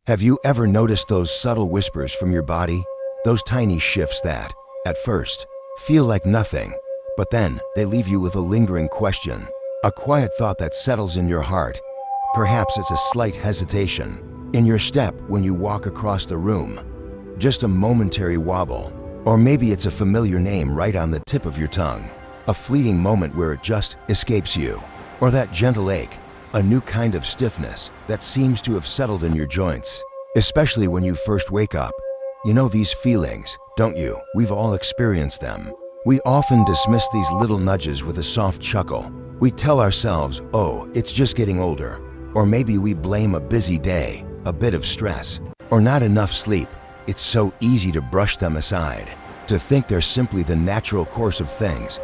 Have you ever noticed those subtle whispers from your body? Those tiny shifts that, at first, feel like nothing, but then they leave you with a lingering question, a quiet thought that settles in your heart. Perhaps it's a slight hesitation in your step when you walk across the room, just a momentary wobble, or maybe it's a familiar name right on the tip of your tongue, a fleeting moment where it just escapes you, or that gentle ache, a new kind of stiffness that seems to have settled in your joints, especially when you first wake up. You know these feelings, don't you? We've all experienced them. We often dismiss these little nudges with a soft chuckle. We tell ourselves, oh, it's just getting older. Or maybe we blame a busy day, a bit of stress, or not enough sleep. It's so easy to brush them aside, to think they're simply the natural course of things.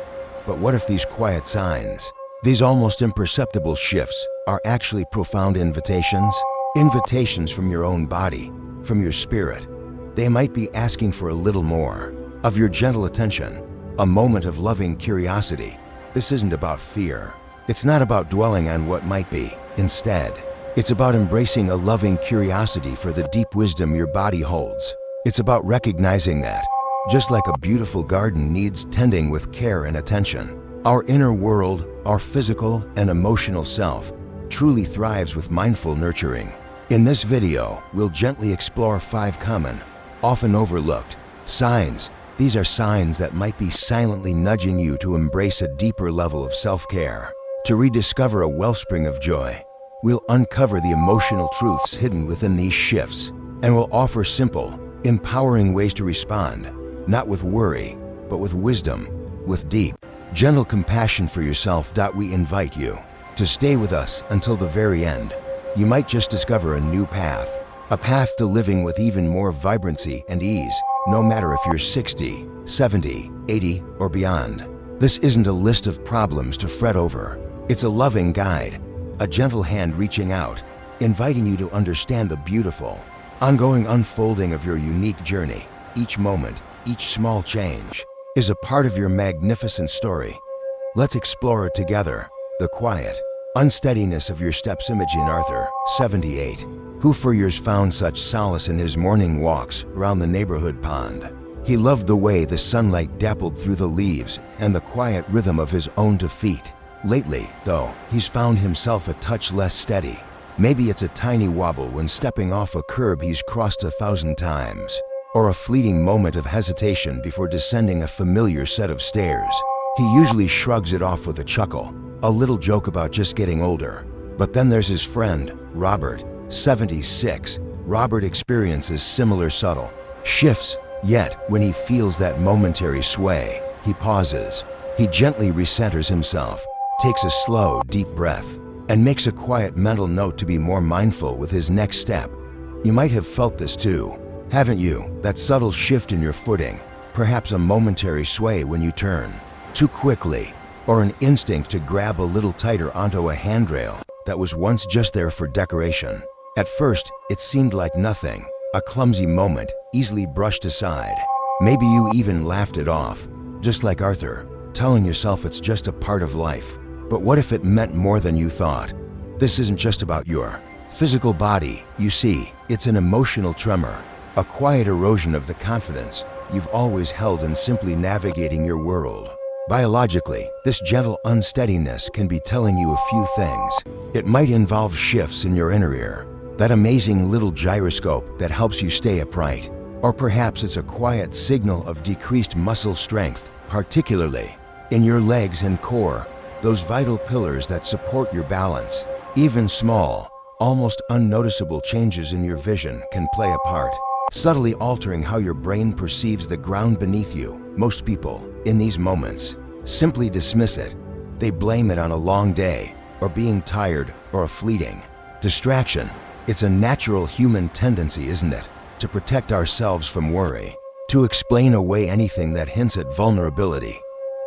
But what if these quiet signs, these almost imperceptible shifts, are actually profound invitations? Invitations from your own body, from your spirit. They might be asking for a little more of your gentle attention, a moment of loving curiosity. This isn't about fear. It's not about dwelling on what might be. Instead, it's about embracing a loving curiosity for the deep wisdom your body holds. It's about recognizing that, just like a beautiful garden needs tending with care and attention, our inner world, our physical and emotional self, truly thrives with mindful nurturing. In this video, we'll gently explore 5 common, often overlooked, signs. These are signs that might be silently nudging you to embrace a deeper level of self-care, to rediscover a wellspring of joy. We'll uncover the emotional truths hidden within these shifts, and we'll offer simple, empowering ways to respond, not with worry, but with wisdom, with deep, gentle compassion for yourself. We invite you to stay with us until the very end. You might just discover a new path, a path to living with even more vibrancy and ease, no matter if you're 60, 70, 80, or beyond. This isn't a list of problems to fret over. It's a loving guide, a gentle hand reaching out, inviting you to understand the beautiful, ongoing unfolding of your unique journey. Each moment, each small change, is a part of your magnificent story. Let's explore it together. The quiet, unsteadiness of your steps. Imagine Arthur, 78, who for years found such solace in his morning walks around the neighborhood pond. He loved the way the sunlight dappled through the leaves and the quiet rhythm of his own feet. Lately, though, he's found himself a touch less steady. Maybe it's a tiny wobble when stepping off a curb he's crossed 1,000 times, or a fleeting moment of hesitation before descending a familiar set of stairs. He usually shrugs it off with a chuckle, a little joke about just getting older. But then there's his friend, Robert, 76. Robert experiences similar subtle shifts, yet when he feels that momentary sway, he pauses. He gently recenters himself, takes a slow, deep breath, and makes a quiet mental note to be more mindful with his next step. You might have felt this too, haven't you? That subtle shift in your footing, perhaps a momentary sway when you turn too quickly, or an instinct to grab a little tighter onto a handrail that was once just there for decoration. At first, it seemed like nothing, a clumsy moment, easily brushed aside. Maybe you even laughed it off, just like Arthur, telling yourself it's just a part of life. But what if it meant more than you thought? This isn't just about your physical body, you see. It's an emotional tremor, a quiet erosion of the confidence you've always held in simply navigating your world. Biologically, this gentle unsteadiness can be telling you a few things. It might involve shifts in your inner ear, that amazing little gyroscope that helps you stay upright. Or perhaps it's a quiet signal of decreased muscle strength, particularly in your legs and core, those vital pillars that support your balance. Even small, almost unnoticeable changes in your vision can play a part, subtly altering how your brain perceives the ground beneath you. Most people, in these moments, simply dismiss it. They blame it on a long day, or being tired, or a fleeting distraction. It's a natural human tendency, isn't it, to protect ourselves from worry, to explain away anything that hints at vulnerability.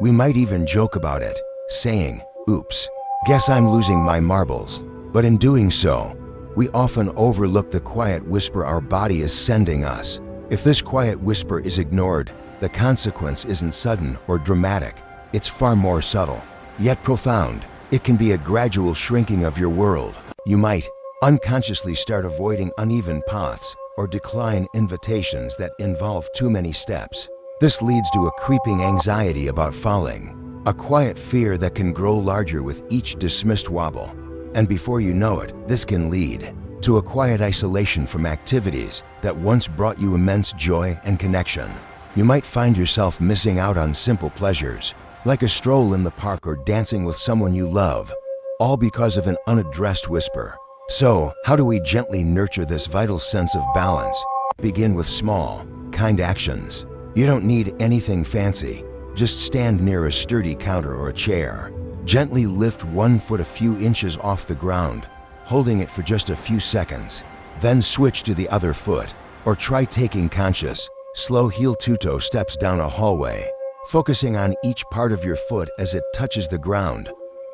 We might even joke about it, saying, "Oops, guess I'm losing my marbles." But in doing so, we often overlook the quiet whisper our body is sending us. If this quiet whisper is ignored, the consequence isn't sudden or dramatic. It's far more subtle, yet profound. It can be a gradual shrinking of your world. You might Unconsciously start avoiding uneven paths or decline invitations that involve too many steps. This leads to a creeping anxiety about falling, a quiet fear that can grow larger with each dismissed wobble. And before you know it, this can lead to a quiet isolation from activities that once brought you immense joy and connection. You might find yourself missing out on simple pleasures, like a stroll in the park or dancing with someone you love, all because of an unaddressed whisper. So, how do we gently nurture this vital sense of balance? Begin with small, kind actions. You don't need anything fancy. Just stand near a sturdy counter or a chair. Gently lift one foot a few inches off the ground, holding it for just a few seconds. Then switch to the other foot, or try taking conscious, slow heel-to-toe steps down a hallway, focusing on each part of your foot as it touches the ground.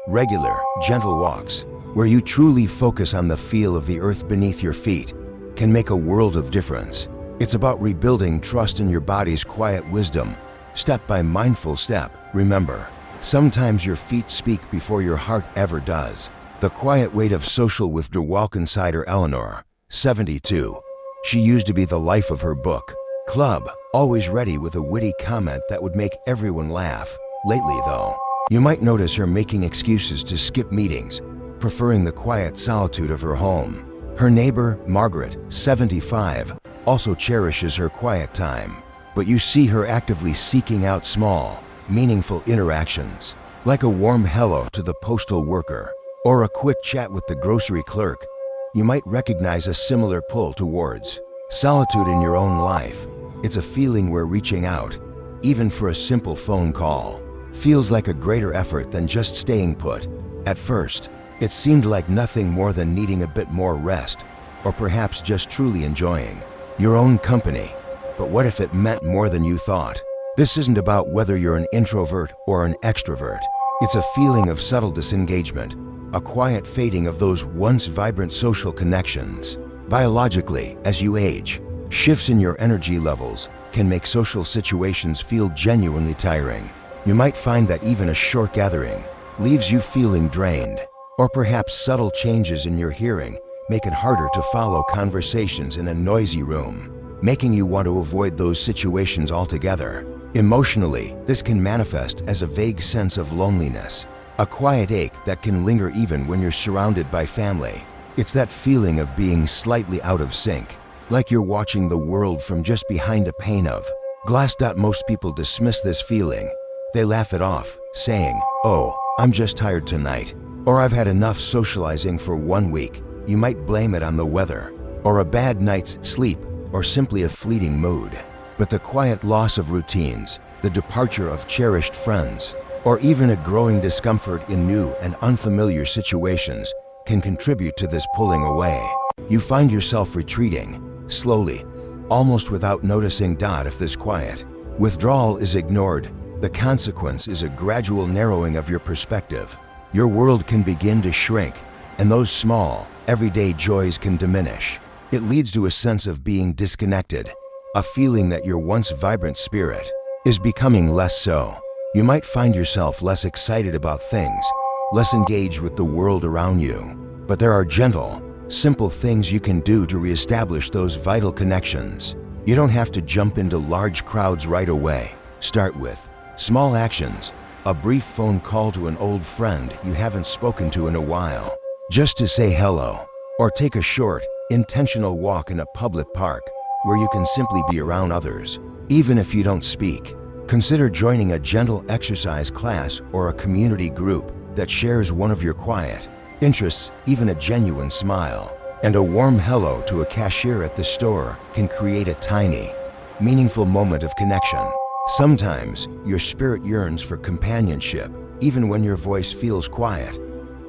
Regular, gentle walks, where you truly focus on the feel of the earth beneath your feet, can make a world of difference. It's about rebuilding trust in your body's quiet wisdom, step by mindful step. Remember, sometimes your feet speak before your heart ever does. The quiet weight of social withdrawal. Insider Eleanor, 72. She used to be the life of her book club, always ready with a witty comment that would make everyone laugh. Lately, though, you might notice her making excuses to skip meetings, preferring the quiet solitude of her home. Her neighbor, Margaret, 75, also cherishes her quiet time, but you see her actively seeking out small, meaningful interactions, like a warm hello to the postal worker or a quick chat with the grocery clerk. You might recognize a similar pull towards solitude in your own life. It's a feeling where reaching out, even for a simple phone call, feels like a greater effort than just staying put. At first, it seemed like nothing more than needing a bit more rest, or perhaps just truly enjoying your own company. But what if it meant more than you thought? This isn't about whether you're an introvert or an extrovert. It's a feeling of subtle disengagement, a quiet fading of those once vibrant social connections. Biologically, as you age, shifts in your energy levels can make social situations feel genuinely tiring. You might find that even a short gathering leaves you feeling drained, or perhaps subtle changes in your hearing make it harder to follow conversations in a noisy room, making you want to avoid those situations altogether. Emotionally, this can manifest as a vague sense of loneliness, a quiet ache that can linger even when you're surrounded by family. It's that feeling of being slightly out of sync, like you're watching the world from just behind a pane of glass. Most people dismiss this feeling. They laugh it off, saying, "Oh, I'm just tired tonight," or "I've had enough socializing for 1 week." You might blame it on the weather, or a bad night's sleep, or simply a fleeting mood. But the quiet loss of routines, the departure of cherished friends, or even a growing discomfort in new and unfamiliar situations can contribute to this pulling away. You find yourself retreating, slowly, almost without noticing. If this quiet withdrawal is ignored, the consequence is a gradual narrowing of your perspective. Your world can begin to shrink, and those small, everyday joys can diminish. It leads to a sense of being disconnected, a feeling that your once vibrant spirit is becoming less so. You might find yourself less excited about things, less engaged with the world around you. But there are gentle, simple things you can do to reestablish those vital connections. You don't have to jump into large crowds right away. Start with small actions, a brief phone call to an old friend you haven't spoken to in a while, just to say hello, or take a short, intentional walk in a public park where you can simply be around others. Even if you don't speak, consider joining a gentle exercise class or a community group that shares one of your quiet interests. Even a genuine smile and a warm hello to a cashier at the store can create a tiny, meaningful moment of connection. Sometimes your spirit yearns for companionship, even when your voice feels quiet.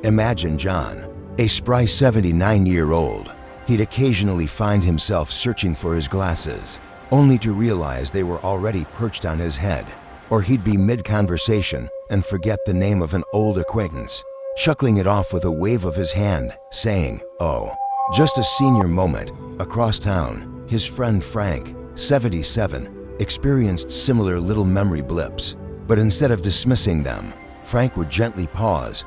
Imagine John, a spry 79-year-old. He'd occasionally find himself searching for his glasses, only to realize they were already perched on his head. Or he'd be mid-conversation and forget the name of an old acquaintance, chuckling it off with a wave of his hand, saying, "Oh, just a senior moment." Across town, his friend Frank, 77, experienced similar little memory blips. But instead of dismissing them, Frank would gently pause.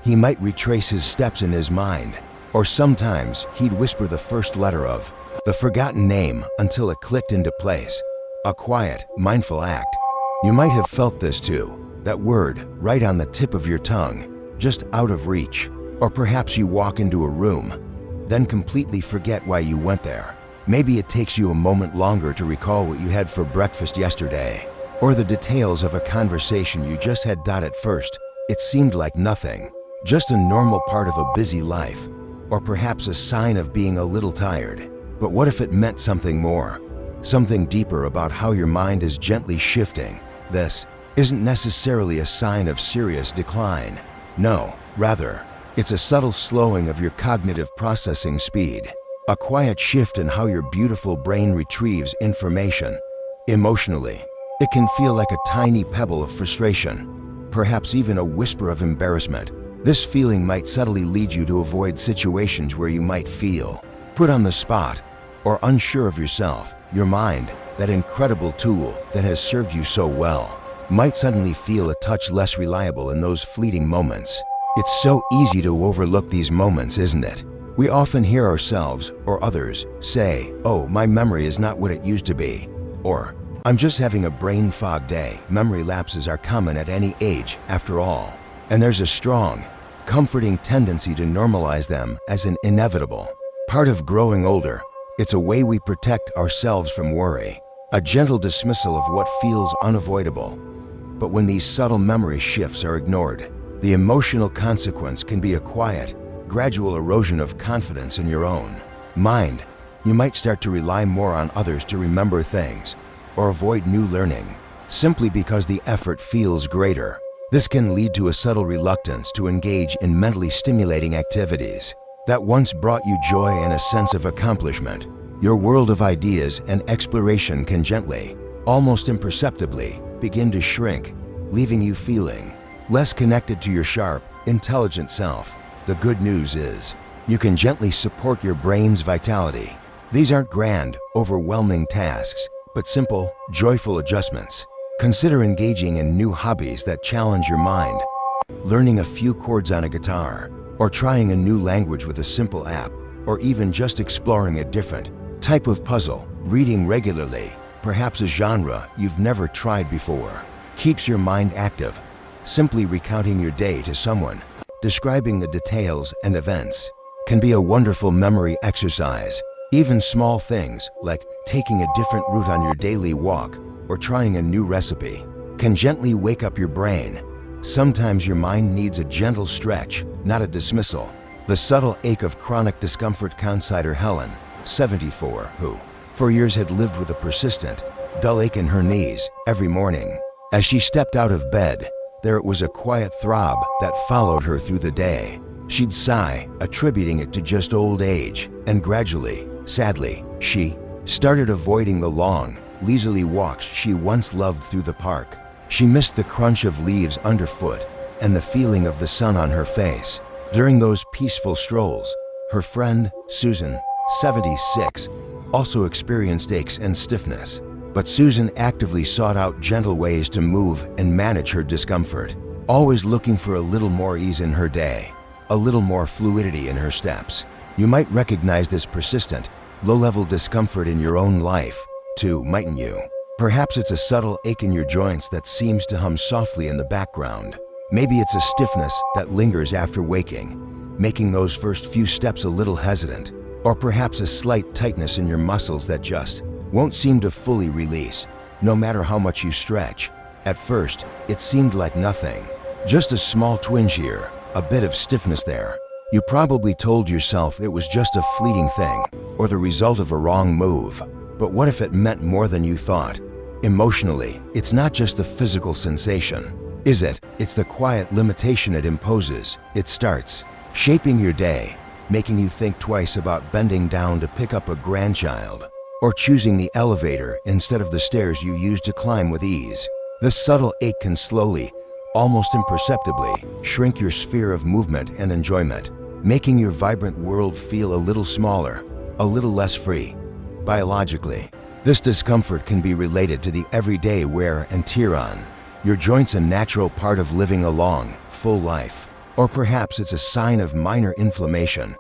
He might retrace his steps in his mind, Or sometimes he'd whisper the first letter of the forgotten name until it clicked into place. A quiet, mindful act. You might have felt this too. That word right on the tip of your tongue, just out of reach. Or perhaps you walk into a room, then completely forget why you went there. Maybe it takes you a moment longer to recall what you had for breakfast yesterday, or the details of a conversation you just had. At first, it seemed like nothing, just a normal part of a busy life, or perhaps a sign of being a little tired. But what if it meant something more, something deeper about how your mind is gently shifting? This isn't necessarily a sign of serious decline. No, rather, it's a subtle slowing of your cognitive processing speed, a quiet shift in how your beautiful brain retrieves information. Emotionally, it can feel like a tiny pebble of frustration, perhaps even a whisper of embarrassment. This feeling might subtly lead you to avoid situations where you might feel put on the spot or unsure of yourself. Your mind, that incredible tool that has served you so well, might suddenly feel a touch less reliable in those fleeting moments. It's so easy to overlook these moments, isn't it? We often hear ourselves or others say, "Oh, my memory is not what it used to be," or "I'm just having a brain fog day." Memory lapses are common at any age, after all, and there's a strong, comforting tendency to normalize them as an inevitable part of growing older. It's a way we protect ourselves from worry, a gentle dismissal of what feels unavoidable. But when these subtle memory shifts are ignored, the emotional consequence can be a quiet, gradual erosion of confidence in your own mind. You might start to rely more on others to remember things, or avoid new learning, simply because the effort feels greater. This can lead to a subtle reluctance to engage in mentally stimulating activities that once brought you joy and a sense of accomplishment. Your world of ideas and exploration can gently, almost imperceptibly, begin to shrink, leaving you feeling less connected to your sharp, intelligent self. The good news is, you can gently support your brain's vitality. These aren't grand, overwhelming tasks, but simple, joyful adjustments. Consider engaging in new hobbies that challenge your mind, learning a few chords on a guitar, or trying a new language with a simple app, or even just exploring a different type of puzzle. Reading regularly, perhaps a genre you've never tried before, keeps your mind active. Simply recounting your day to someone, describing the details and events, can be a wonderful memory exercise. Even small things like taking a different route on your daily walk or trying a new recipe can gently wake up your brain. Sometimes your mind needs a gentle stretch, not a dismissal. The subtle ache of chronic discomfort. Consider Helen, 74, who, for years, had lived with a persistent, dull ache in her knees every morning. As she stepped out of bed, there it was, a quiet throb that followed her through the day. She'd sigh, attributing it to just old age, and gradually, sadly, she started avoiding the long, leisurely walks she once loved through the park. She missed the crunch of leaves underfoot and the feeling of the sun on her face. During those peaceful strolls, her friend, Susan, 76, also experienced aches and stiffness. But Susan actively sought out gentle ways to move and manage her discomfort, always looking for a little more ease in her day, a little more fluidity in her steps. You might recognize this persistent, low-level discomfort in your own life, too, mightn't you? Perhaps it's a subtle ache in your joints that seems to hum softly in the background. Maybe it's a stiffness that lingers after waking, making those first few steps a little hesitant. Or perhaps a slight tightness in your muscles that just won't seem to fully release, no matter how much you stretch. At first, it seemed like nothing, just a small twinge here, a bit of stiffness there. You probably told yourself it was just a fleeting thing, or the result of a wrong move. But what if it meant more than you thought? Emotionally, it's not just the physical sensation, is it? It's the quiet limitation it imposes. It starts shaping your day, making you think twice about bending down to pick up a grandchild, or choosing the elevator instead of the stairs you used to climb with ease. This subtle ache can slowly, almost imperceptibly, shrink your sphere of movement and enjoyment, making your vibrant world feel a little smaller, a little less free. Biologically, this discomfort can be related to the everyday wear and tear on your joints, a natural part of living a long, full life. Or perhaps it's a sign of minor inflammation,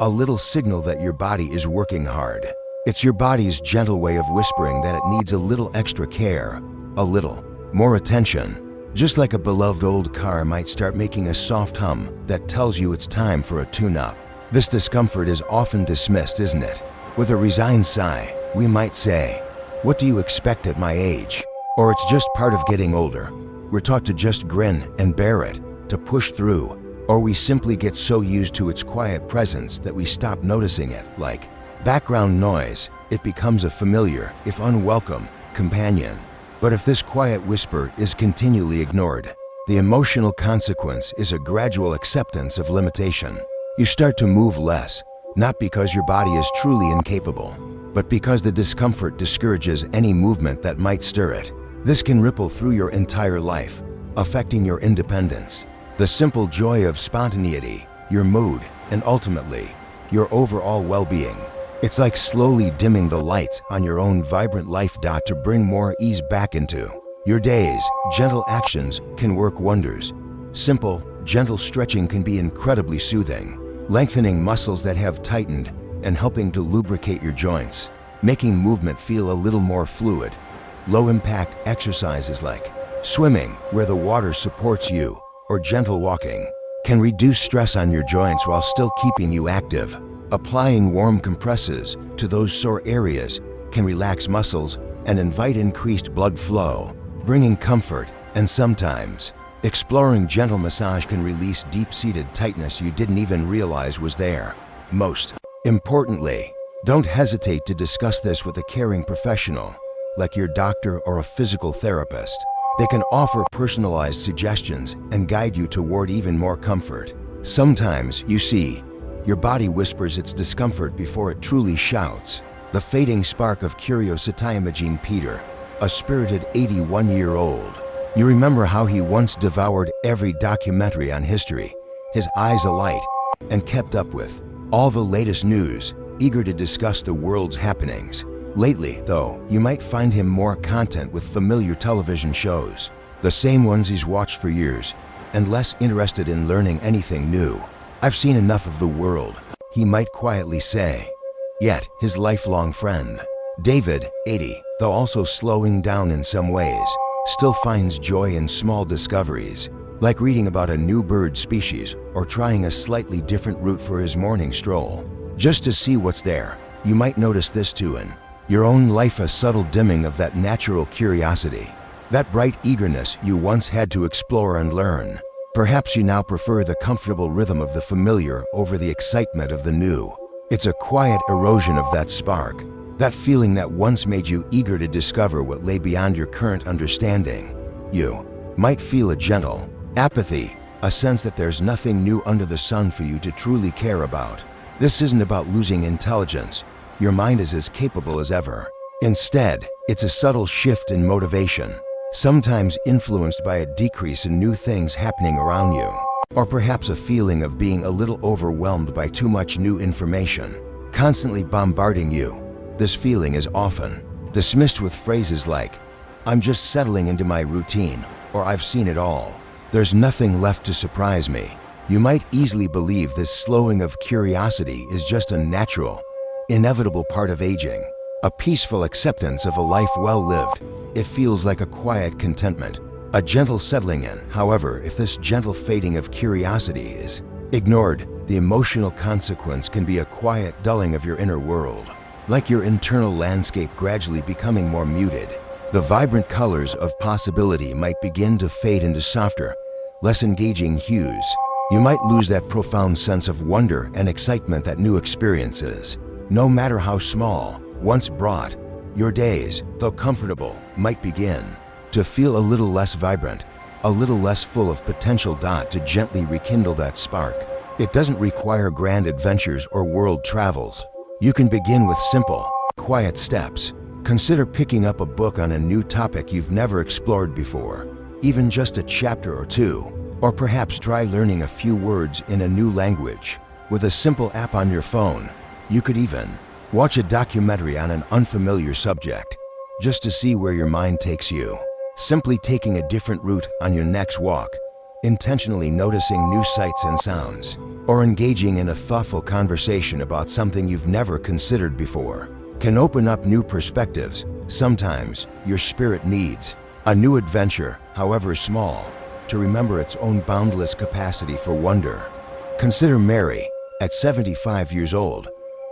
a little signal that your body is working hard. It's your body's gentle way of whispering that it needs a little extra care, a little more attention. Just like a beloved old car might start making a soft hum that tells you it's time for a tune-up. This discomfort is often dismissed, isn't it? With a resigned sigh, we might say, "What do you expect at my age?" Or it's just part of getting older. We're taught to just grin and bear it, to push through, or we simply get so used to its quiet presence that we stop noticing it. Like background noise, it becomes a familiar, if unwelcome, companion. But if this quiet whisper is continually ignored, the emotional consequence is a gradual acceptance of limitation. You start to move less, not because your body is truly incapable, but because the discomfort discourages any movement that might stir it. This can ripple through your entire life, affecting your independence, the simple joy of spontaneity, your mood, and ultimately, your overall well-being. It's like slowly dimming the lights on your own vibrant life to bring more ease back into your days. Gentle actions can work wonders. Simple, gentle stretching can be incredibly soothing, lengthening muscles that have tightened and helping to lubricate your joints, making movement feel a little more fluid. Low-impact exercises like swimming, where the water supports you, or gentle walking, can reduce stress on your joints while still keeping you active. Applying warm compresses to those sore areas can relax muscles and invite increased blood flow, bringing comfort. And sometimes, exploring gentle massage can release deep-seated tightness you didn't even realize was there. Most importantly, don't hesitate to discuss this with a caring professional, like your doctor or a physical therapist. They can offer personalized suggestions and guide you toward even more comfort. Sometimes, you see, your body whispers its discomfort before it truly shouts. The fading spark of curiosity. Imagine Peter, a spirited 81-year-old. You remember how he once devoured every documentary on history, his eyes alight, and kept up with all the latest news, eager to discuss the world's happenings. Lately, though, you might find him more content with familiar television shows, the same ones he's watched for years, and less interested in learning anything new. "I've seen enough of the world," he might quietly say. Yet, his lifelong friend, David, 80, though also slowing down in some ways, still finds joy in small discoveries, like reading about a new bird species or trying a slightly different route for his morning stroll. Just to see what's there, you might notice this too in your own life, a subtle dimming of that natural curiosity, that bright eagerness you once had to explore and learn. Perhaps you now prefer the comfortable rhythm of the familiar over the excitement of the new. It's a quiet erosion of that spark, that feeling that once made you eager to discover what lay beyond your current understanding. You might feel a gentle apathy, a sense that there's nothing new under the sun for you to truly care about. This isn't about losing intelligence. Your mind is as capable as ever. Instead, it's a subtle shift in motivation, sometimes influenced by a decrease in new things happening around you, or perhaps a feeling of being a little overwhelmed by too much new information, constantly bombarding you. This feeling is often dismissed with phrases like, "I'm just settling into my routine," or "I've seen it all. There's nothing left to surprise me." You might easily believe this slowing of curiosity is just a natural, inevitable part of aging, a peaceful acceptance of a life well lived. It feels like a quiet contentment, a gentle settling in. However, if this gentle fading of curiosity is ignored, the emotional consequence can be a quiet dulling of your inner world, like your internal landscape gradually becoming more muted. The vibrant colors of possibility might begin to fade into softer, less engaging hues. You might lose that profound sense of wonder and excitement that new experiences, no matter how small, once brought. Your days, though comfortable, might begin to feel a little less vibrant, a little less full of potential. To gently rekindle that spark, it doesn't require grand adventures or world travels. You can begin with simple, quiet steps. Consider picking up a book on a new topic you've never explored before, even just a chapter or two. Or perhaps try learning a few words in a new language with a simple app on your phone. You could even watch a documentary on an unfamiliar subject, just to see where your mind takes you. Simply taking a different route on your next walk. intentionally noticing new sights and sounds, or engaging in a thoughtful conversation about something you've never considered before, can open up new perspectives. Sometimes your spirit needs a new adventure, however small, to remember its own boundless capacity for wonder. Consider Mary, at 75 years old.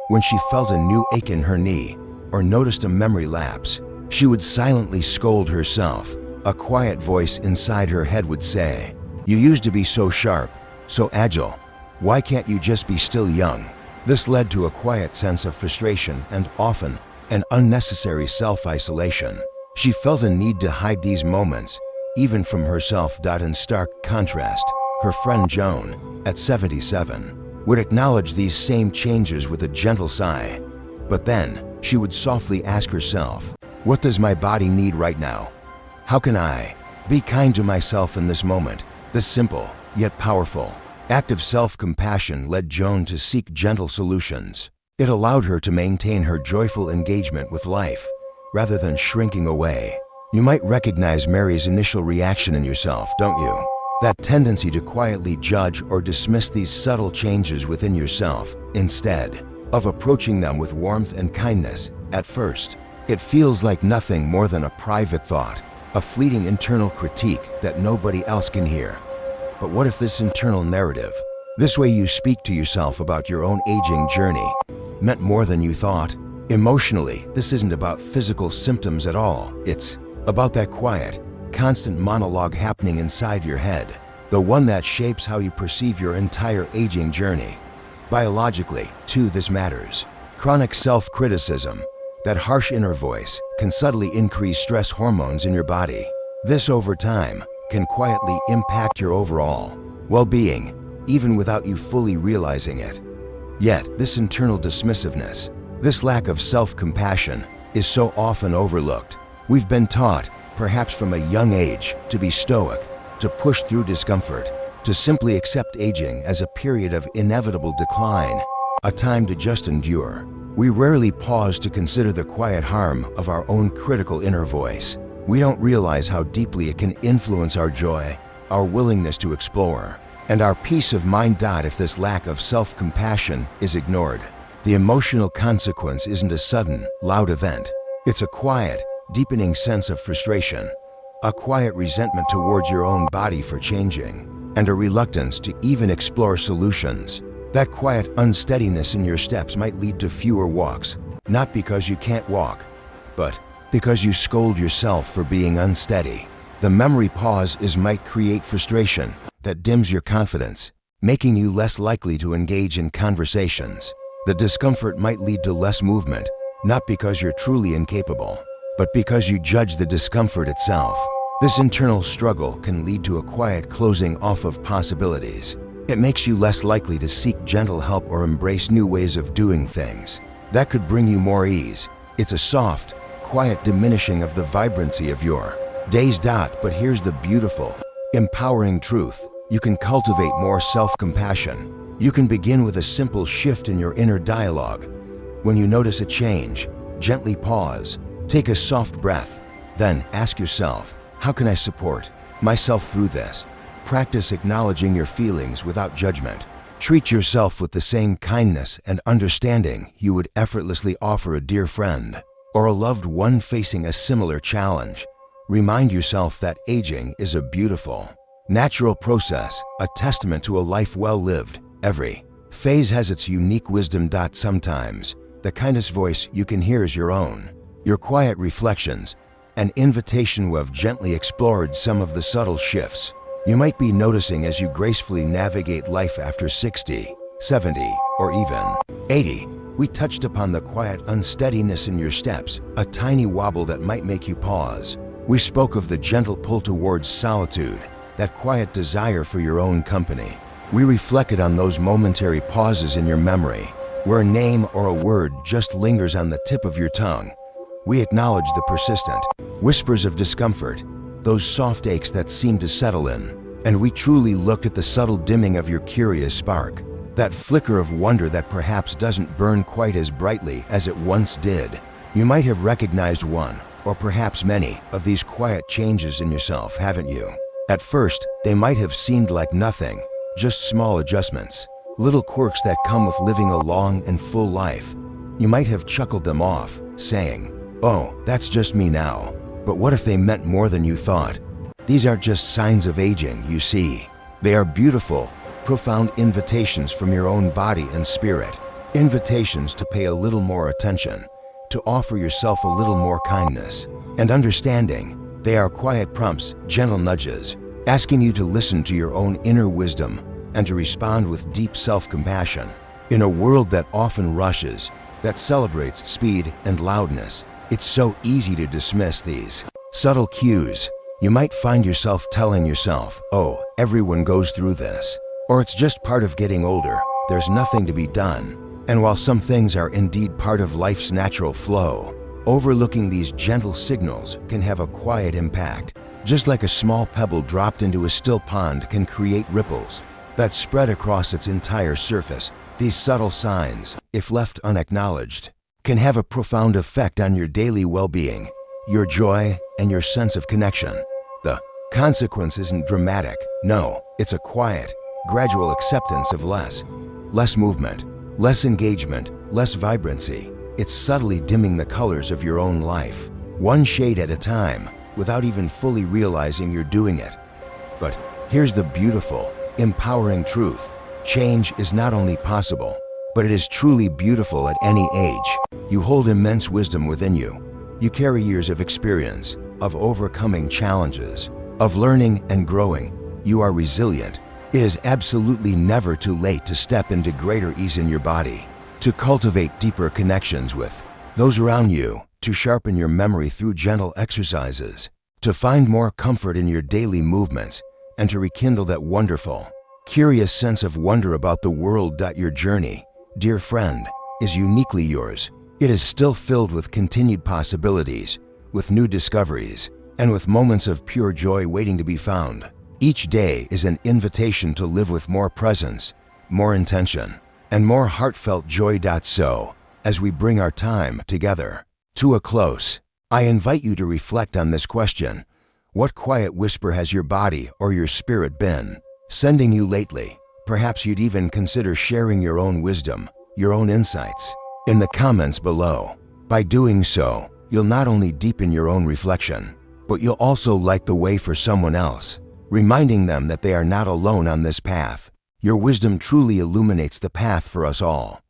When she felt a new ache in her knee or noticed a memory lapse, she would silently scold herself. A quiet voice inside her head would say, "You used to be so sharp, so agile. Why can't you just be still young?" This led to a quiet sense of frustration and often an unnecessary self-isolation. She felt a need to hide these moments, even from herself. In stark contrast, her friend Joan, at 77, would acknowledge these same changes with a gentle sigh. But then, she would softly ask herself, "What does my body need right now? How can I be kind to myself in this moment?" This simple, yet powerful, act of self-compassion led Joan to seek gentle solutions. It allowed her to maintain her joyful engagement with life, rather than shrinking away. You might recognize Mary's initial reaction in yourself, don't you? That tendency to quietly judge or dismiss these subtle changes within yourself, instead of approaching them with warmth and kindness. At first, it feels like nothing more than a private thought, a fleeting internal critique that nobody else can hear. But what if this internal narrative, this way you speak to yourself about your own aging journey, meant more than you thought? Emotionally, this isn't about physical symptoms at all. It's about that quiet, constant monologue happening inside your head, the one that shapes how you perceive your entire aging journey. Biologically, too, this matters. Chronic self-criticism, that harsh inner voice, can subtly increase stress hormones in your body. This, over time, can quietly impact your overall well-being, even without you fully realizing it. Yet, this internal dismissiveness, this lack of self-compassion, is so often overlooked. We've been taught, perhaps from a young age, to be stoic, to push through discomfort, to simply accept aging as a period of inevitable decline, a time to just endure. We rarely pause to consider the quiet harm of our own critical inner voice. We don't realize how deeply it can influence our joy, our willingness to explore, and our peace of mind. If this lack of self-compassion is ignored, the emotional consequence isn't a sudden, loud event. It's a quiet, deepening sense of frustration, a quiet resentment towards your own body for changing, and a reluctance to even explore solutions. That quiet unsteadiness in your steps might lead to fewer walks, not because you can't walk, but because you scold yourself for being unsteady. The memory pause might create frustration that dims your confidence, making you less likely to engage in conversations. The discomfort might lead to less movement, not because you're truly incapable, but because you judge the discomfort itself. This internal struggle can lead to a quiet closing off of possibilities. It makes you less likely to seek gentle help or embrace new ways of doing things that could bring you more ease. It's a soft, quiet diminishing of the vibrancy of your days. But here's the beautiful, empowering truth. You can cultivate more self-compassion. You can begin with a simple shift in your inner dialogue. When you notice a change, gently pause, take a soft breath, then ask yourself, how can I support myself through this? Practice acknowledging your feelings without judgment. Treat yourself with the same kindness and understanding you would effortlessly offer a dear friend or a loved one facing a similar challenge. Remind yourself that aging is a beautiful, natural process, a testament to a life well lived. Every phase has its unique wisdom. Sometimes, the kindest voice you can hear is your own. Your quiet reflections, an invitation to have gently explored some of the subtle shifts you might be noticing as you gracefully navigate life after 60, 70, or even 80. We touched upon the quiet unsteadiness in your steps, a tiny wobble that might make you pause. We spoke of the gentle pull towards solitude, that quiet desire for your own company. We reflected on those momentary pauses in your memory, where a name or a word just lingers on the tip of your tongue. We acknowledged the persistent whispers of discomfort, those soft aches that seem to settle in, and we truly looked at the subtle dimming of your curious spark, that flicker of wonder that perhaps doesn't burn quite as brightly as it once did. You might have recognized one, or perhaps many, of these quiet changes in yourself, haven't you? At first, they might have seemed like nothing, just small adjustments, little quirks that come with living a long and full life. You might have chuckled them off, saying, "Oh, that's just me now." But what if they meant more than you thought? These aren't just signs of aging, you see. They are beautiful, profound invitations from your own body and spirit. Invitations to pay a little more attention, to offer yourself a little more kindness and understanding. They are quiet prompts, gentle nudges, asking you to listen to your own inner wisdom and to respond with deep self-compassion. In a world that often rushes, that celebrates speed and loudness, it's so easy to dismiss these subtle cues. You might find yourself telling yourself, "Oh, everyone goes through this," or "It's just part of getting older, there's nothing to be done." And while some things are indeed part of life's natural flow, overlooking these gentle signals can have a quiet impact. Just like a small pebble dropped into a still pond can create ripples that spread across its entire surface, these subtle signs, if left unacknowledged, can have a profound effect on your daily well-being, your joy, and your sense of connection. The consequence isn't dramatic. No, it's a quiet, gradual acceptance of less movement, less engagement, less vibrancy. It's subtly dimming the colors of your own life, one shade at a time, without even fully realizing you're doing it. But here's the beautiful, empowering truth. Change is not only possible, but it is truly beautiful at any age. You hold immense wisdom within you. You carry years of experience, of overcoming challenges, of learning and growing. You are resilient. It is absolutely never too late to step into greater ease in your body, to cultivate deeper connections with those around you, to sharpen your memory through gentle exercises, to find more comfort in your daily movements, and to rekindle that wonderful, curious sense of wonder about the world. Your journey, dear friend, is uniquely yours. It is still filled with continued possibilities, with new discoveries, and with moments of pure joy waiting to be found. Each day is an invitation to live with more presence, more intention, and more heartfelt joy. So, as we bring our time together to a close, I invite you to reflect on this question. What quiet whisper has your body or your spirit been sending you lately? Perhaps you'd even consider sharing your own wisdom, your own insights, in the comments below. By doing so, you'll not only deepen your own reflection, but you'll also light the way for someone else, reminding them that they are not alone on this path. Your wisdom truly illuminates the path for us all.